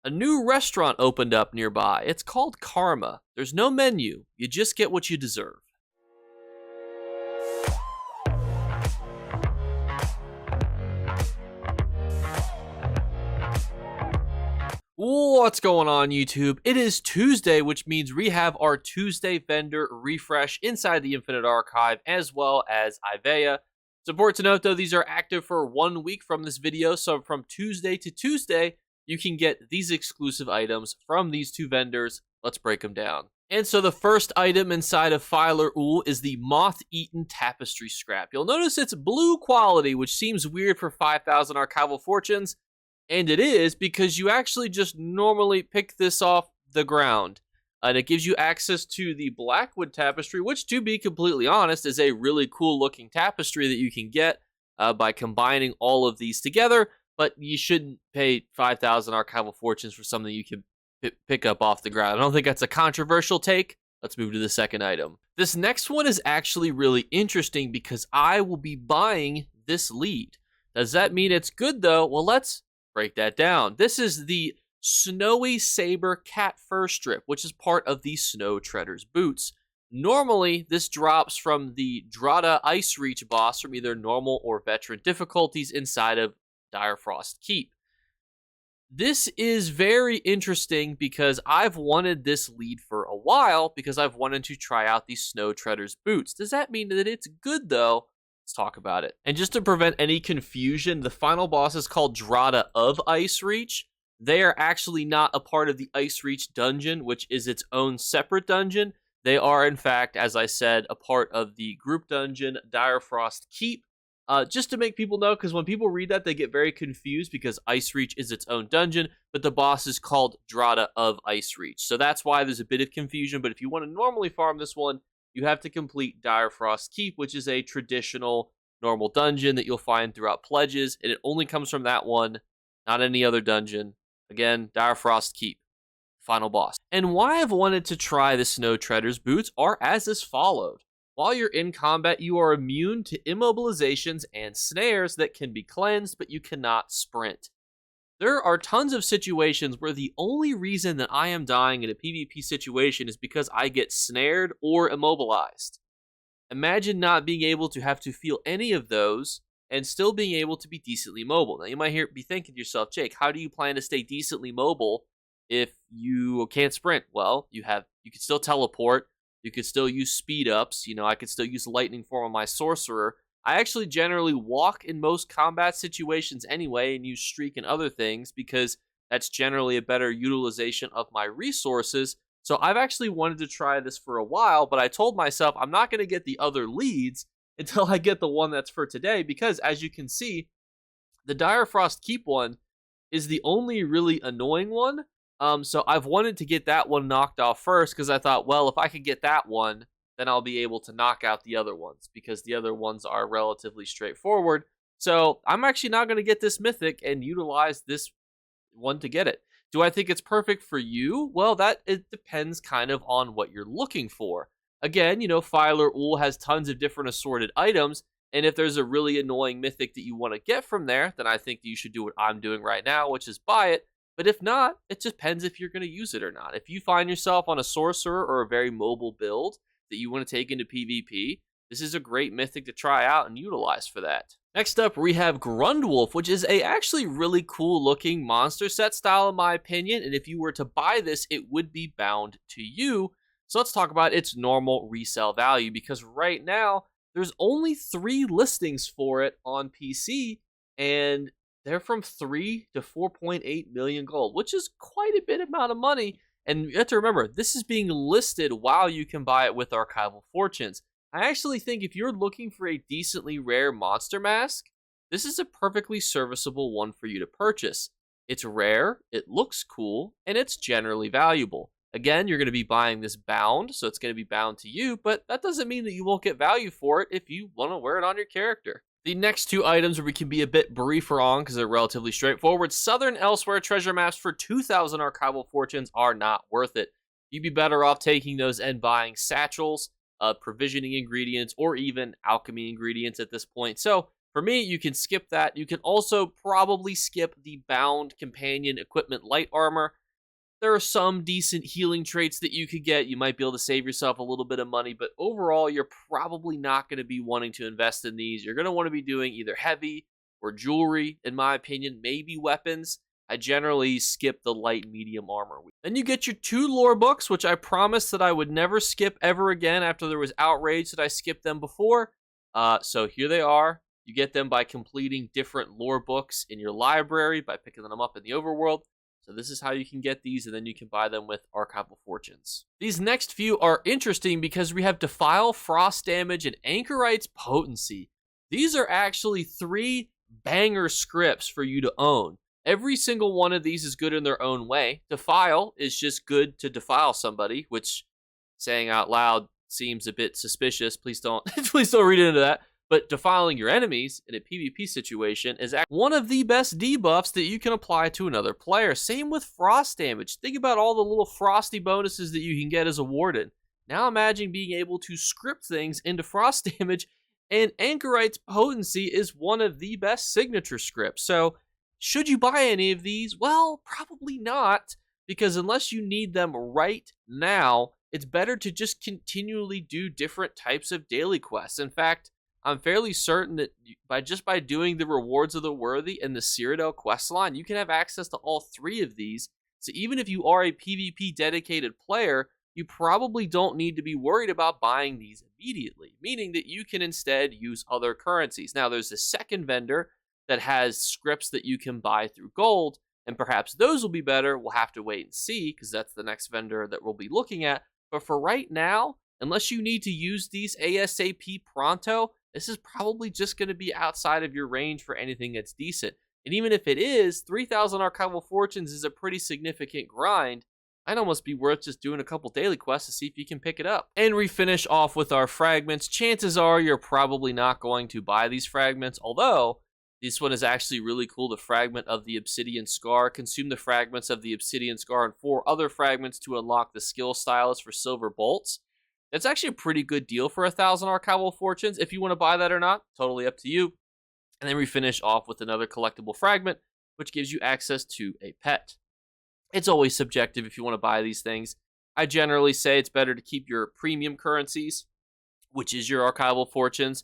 A new restaurant opened up nearby. It's called Karma. There's no menu. You just get what you deserve. What's going on, YouTube? It is Tuesday, which means we have our Tuesday vendor refresh inside the Infinite Archive, as well as Ivea. It's important to note, though, these are active for 1 week from this video, so from Tuesday to Tuesday, you can get these exclusive items from these two vendors. Let's break them down. And so the first item inside of Filer Ool is the Moth Eater tapestry scrap. You'll notice it's blue quality, which seems weird for 5,000 archival fortunes. And it is, because you actually just normally pick this off the ground. And it gives you access to the Blackwood tapestry, which, to be completely honest, is a really cool looking tapestry that you can get by combining all of these together. But you shouldn't pay 5,000 archival fortunes for something you can pick up off the ground. I don't think that's a controversial take. Let's move to the second item. This next one is actually really interesting because I will be buying this lead. Does that mean it's good, though? Well, let's break that down. This is the Snowy Saber Cat fur strip, which is part of the Snow Treader's boots. Normally, this drops from the Drada Ice Reach boss from either normal or veteran difficulties inside of Dire Frost Keep. This is very interesting because I've wanted this lead for a while because I've wanted to try out the Snow Treader's boots. Does that mean that it's good, though? Let's talk about it. And just to prevent any confusion, the final boss is called Drada of Ice Reach. They are actually not a part of the Ice Reach dungeon, which is its own separate dungeon. They are, in fact, as I said, a part of the group dungeon, Dire Frost Keep. Just to make people know, because when people read that, they get very confused because Ice Reach is its own dungeon, but the boss is called Drada of Ice Reach. So that's why there's a bit of confusion, but if you want to normally farm this one, you have to complete Dire Frost Keep, which is a traditional normal dungeon that you'll find throughout pledges, and it only comes from that one, not any other dungeon. Again, Dire Frost Keep, final boss. And why I've wanted to try the Snow Treader's boots are as is followed. While you're in combat, you are immune to immobilizations and snares that can be cleansed, but you cannot sprint. There are tons of situations where the only reason that I am dying in a PvP situation is because I get snared or immobilized. Imagine not being able to have to feel any of those and still being able to be decently mobile. Now, you might be thinking to yourself, Jake, how do you plan to stay decently mobile if you can't sprint? Well, you can still teleport. You could still use speed ups. I could still use lightning form on my sorcerer. I actually generally walk in most combat situations anyway and use streak and other things because that's generally a better utilization of my resources. So I've actually wanted to try this for a while, but I told myself I'm not going to get the other leads until I get the one that's for today because, as you can see, the Dire Frost Keep one is the only really annoying one. So I've wanted to get that one knocked off first because I thought, well, if I could get that one, then I'll be able to knock out the other ones because the other ones are relatively straightforward. So I'm actually not going to get this Mythic and utilize this one to get it. Do I think it's perfect for you? Well, it depends kind of on what you're looking for. Again, Filer Ool has tons of different assorted items, and if there's a really annoying Mythic that you want to get from there, then I think that you should do what I'm doing right now, which is buy it. But if not, it just depends if you're going to use it or not. If you find yourself on a sorcerer or a very mobile build that you want to take into PvP, this is a great Mythic to try out and utilize for that. Next up, we have Grunt Wolf, which is a actually really cool looking monster set style in my opinion, and if you were to buy this, it would be bound to you. So let's talk about its normal resale value, because right now, there's only 3 listings for it on PC, and they're from 3 to 4.8 million gold, which is quite a bit amount of money. And you have to remember, this is being listed while you can buy it with Archival Fortunes. I actually think if you're looking for a decently rare monster mask, this is a perfectly serviceable one for you to purchase. It's rare, it looks cool, and it's generally valuable. Again, you're going to be buying this bound, so it's going to be bound to you, but that doesn't mean that you won't get value for it if you want to wear it on your character. The next 2 items where we can be a bit briefer on because they're relatively straightforward. Southern Elsewhere treasure maps for 2,000 archival fortunes are not worth it. You'd be better off taking those and buying satchels, provisioning ingredients, or even alchemy ingredients at this point. So For me, you can skip that. You can also probably skip the Bound Companion Equipment Light Armor. There are some decent healing traits that you could get. You might be able to save yourself a little bit of money, but overall, you're probably not going to be wanting to invest in these. You're going to want to be doing either heavy or jewelry, in my opinion, maybe weapons. I generally skip the light medium armor. Then you get your 2 lore books, which I promised that I would never skip ever again after there was outrage that I skipped them before. So here they are. You get them by completing different lore books in your library, by picking them up in the overworld. So this is how you can get these, and then you can buy them with Archival Fortunes. These next few are interesting because we have Defile, Frost Damage, and Anchorites Potency. These are actually 3 banger scripts for you to own. Every single one of these is good in their own way. Defile is just good to defile somebody, which, saying out loud, seems a bit suspicious. Please don't read into that. But defiling your enemies in a PvP situation is one of the best debuffs that you can apply to another player. Same with Frost Damage. Think about all the little frosty bonuses that you can get as a Warden. Now imagine being able to script things into Frost Damage, and Anchorites Potency is one of the best signature scripts. So, should you buy any of these? Well, probably not, because unless you need them right now, it's better to just continually do different types of daily quests. In fact, I'm fairly certain that by doing the Rewards of the Worthy and the Cyrodiil questline, you can have access to all 3 of these. So even if you are a PvP dedicated player, you probably don't need to be worried about buying these immediately, meaning that you can instead use other currencies. Now, there's a second vendor that has scripts that you can buy through gold, and perhaps those will be better. We'll have to wait and see, because that's the next vendor that we'll be looking at. But for right now, unless you need to use these ASAP pronto, this is probably just going to be outside of your range for anything that's decent. And even if it is, 3,000 Archival Fortunes is a pretty significant grind. I'd almost be worth just doing a couple daily quests to see if you can pick it up. And we finish off with our fragments. Chances are you're probably not going to buy these fragments, although this one is actually really cool. The fragment of the Obsidian Scar. Consume the fragments of the Obsidian Scar and 4 other fragments to unlock the skill stylus for silver bolts. It's actually a pretty good deal for 1,000 Archival Fortunes. If you want to buy that or not, totally up to you. And then we finish off with another collectible fragment, which gives you access to a pet. It's always subjective if you want to buy these things. I generally say it's better to keep your premium currencies, which is your Archival Fortunes,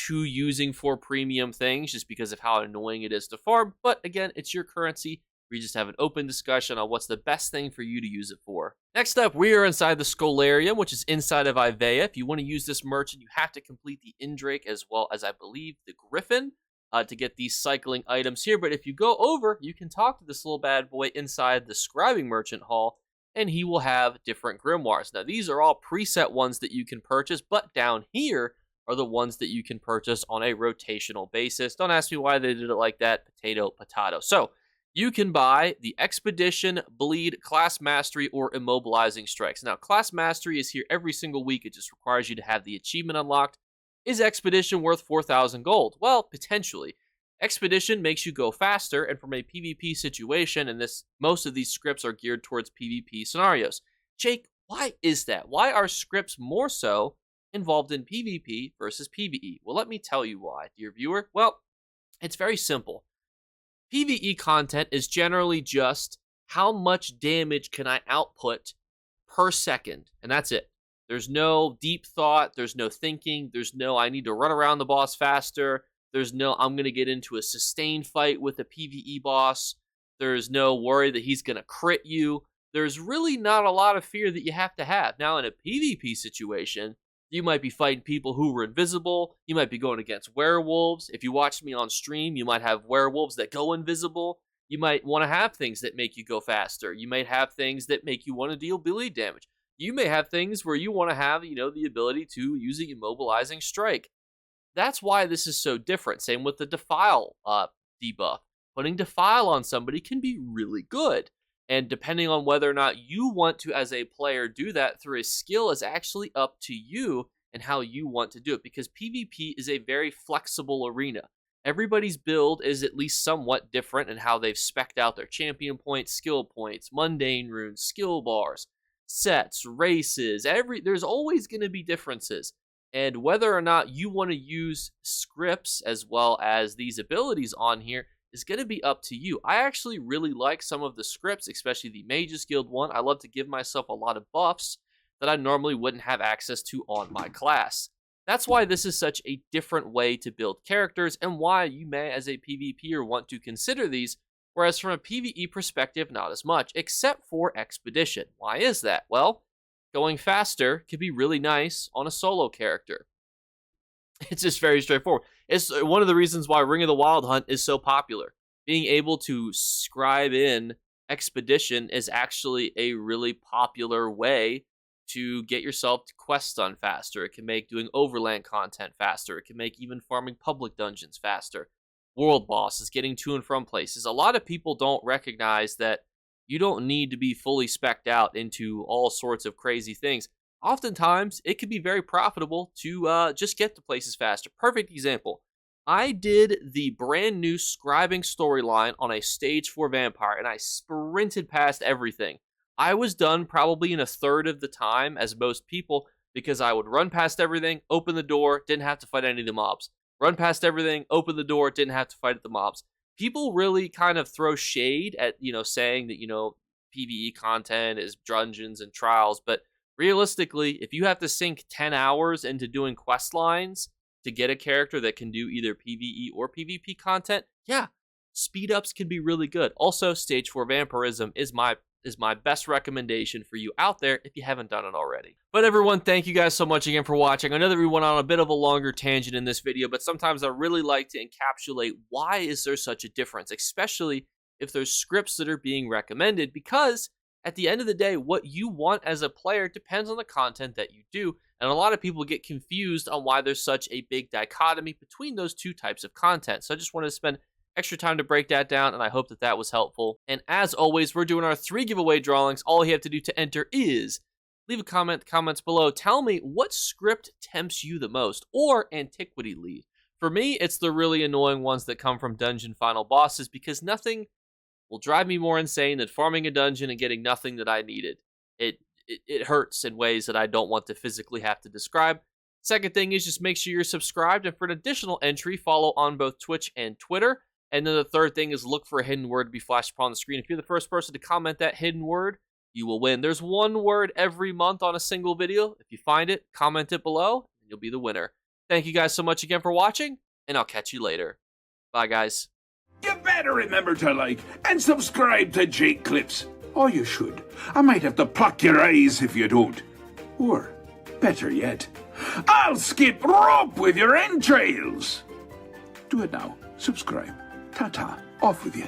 to using for premium things, just because of how annoying it is to farm. But again, it's your currency. We just have an open discussion on what's the best thing for you to use it for. Next up, we are inside the Scholarium, which is inside of Ivea. If you want to use this merchant, you have to complete the Indrake as well as, I believe, the Griffin to get these cycling items here. But if you go over, you can talk to this little bad boy inside the Scribing Merchant Hall, and he will have different Grimoires. Now, these are all preset ones that you can purchase, but down here are the ones that you can purchase on a rotational basis. Don't ask me why they did it like that. Potato. So, you can buy the Expedition, Bleed, Class Mastery, or Immobilizing Strikes. Now, Class Mastery is here every single week. It just requires you to have the achievement unlocked. Is Expedition worth 4,000 gold? Well, potentially. Expedition makes you go faster, and from a PvP situation, and most of these scripts are geared towards PvP scenarios. Jake, why is that? Why are scripts more so involved in PvP versus PvE? Well, let me tell you why, dear viewer. Well, it's very simple. PvE content is generally just how much damage can I output per second, and that's it. There's no deep thought, there's no thinking, there's no I need to run around the boss faster, there's no I'm going to get into a sustained fight with a PvE boss, there's no worry that he's going to crit you. There's really not a lot of fear that you have to have. Now, in a PvP situation, you might be fighting people who were invisible. You might be going against werewolves. If you watched me on stream, you might have werewolves that go invisible. You might want to have things that make you go faster. You might have things that make you want to deal bleed damage. You may have things where you want to have, the ability to use an immobilizing strike. That's why this is so different. Same with the Defile debuff. Putting Defile on somebody can be really good. And depending on whether or not you want to, as a player, do that through a skill is actually up to you and how you want to do it. Because PvP is a very flexible arena. Everybody's build is at least somewhat different in how they've spec'd out their champion points, skill points, mundane runes, skill bars, sets, races. There's always going to be differences. And whether or not you want to use scripts as well as these abilities on here is going to be up to you. I actually really like some of the scripts, especially the Mages Guild one. I love to give myself a lot of buffs that I normally wouldn't have access to on my class. That's why this is such a different way to build characters and why you may, as a PvPer, want to consider these, whereas from a PvE perspective, not as much, except for Expedition. Why is that? Well, going faster can be really nice on a solo character. It's just very straightforward. It's one of the reasons why Ring of the Wild Hunt is so popular. Being able to scribe in Expedition is actually a really popular way to get yourself to quests done faster. It can make doing overland content faster. It can make even farming public dungeons faster. World bosses, getting to and from places. A lot of people don't recognize that you don't need to be fully specced out into all sorts of crazy things. Oftentimes, it can be very profitable to just get to places faster. Perfect example. I did the brand new scribing storyline on a stage 4 vampire, and I sprinted past everything. I was done probably in a third of the time as most people because I would run past everything, open the door, didn't have to fight any of the mobs. Run past everything, open the door, didn't have to fight the mobs. People really kind of throw shade at, saying that, PvE content is dungeons and trials, but realistically, if you have to sink 10 hours into doing quest lines to get a character that can do either PvE or PvP content, yeah, speed ups can be really good. Also, Stage 4 Vampirism is my best recommendation for you out there if you haven't done it already. But everyone, thank you guys so much again for watching. I know that we went on a bit of a longer tangent in this video, but sometimes I really like to encapsulate why is there such a difference, especially if there's scripts that are being recommended, because at the end of the day, what you want as a player depends on the content that you do, and a lot of people get confused on why there's such a big dichotomy between those two types of content. So I just wanted to spend extra time to break that down, and I hope that that was helpful. And as always, we're doing our 3 giveaway drawings. All you have to do to enter is leave a comment in the comments below. Tell me what script tempts you the most, or antiquity lead. For me, it's the really annoying ones that come from dungeon final bosses, because nothing will drive me more insane than farming a dungeon and getting nothing that I needed. It hurts in ways that I don't want to physically have to describe. Second thing is just make sure you're subscribed, and for an additional entry, follow on both Twitch and Twitter. And then the third thing is look for a hidden word to be flashed upon the screen. If you're the first person to comment that hidden word, you will win. There's one word every month on a single video. If you find it, comment it below, and you'll be the winner. Thank you guys so much again for watching, and I'll catch you later. Bye, guys. You better remember to like and subscribe to Jakeclips. Or you should. I might have to pluck your eyes if you don't. Or, better yet, I'll skip rope with your entrails. Do it now. Subscribe. Ta-ta. Off with you.